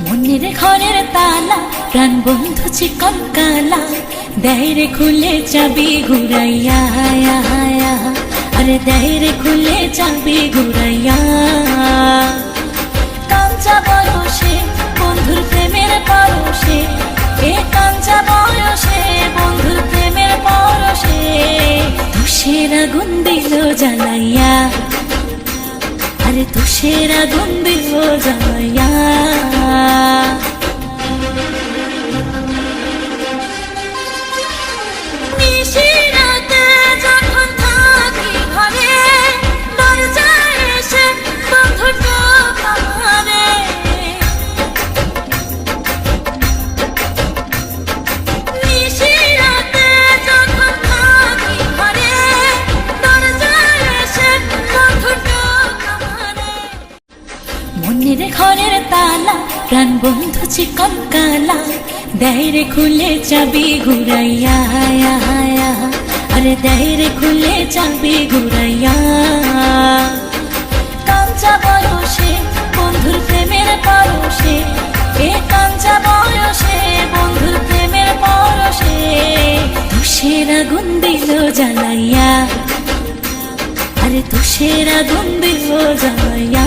মনের ঘরের তালা প্রাণ বন্ধু চিকন কালা দেয় রে খুলে চাবি ঘুরাইয়া, আরে দেয় রে খুলে চাবি ঘুরাইয়া। কাঞ্চা বয়সে বন্ধুর প্রেমের পরশে, এ কাঞ্চা বয়সে বন্ধুর প্রেমের পরশে তুষের আগুন দিল জ্বালাইয়া, আরে তুষের আগুন দিল জ্বালাইয়া। নিশিরাতে যখন থাকি ঘরে দরজায় এসে বন্ধু টোকা মারে, নিশিরাতে যখন থাকি ঘরে দরজায় এসে বন্ধু টোকা মারে। মনের ঘরের তালা প্রাণ বন্ধু চিকন কালা দেয় রে খুলে চাবি ঘুরাইয়া, আরে দেয় রে খুলে চাবি ঘুরাইয়া। কাঞ্চা বয়সে বন্ধুর প্রেমের পরশে, এ কাঞ্চা বয়সে বন্ধুর প্রেমের পরশে তুষের আগুন দিল জ্বালাইয়া, আরে তুষের আগুন দিল জ্বালাইয়া।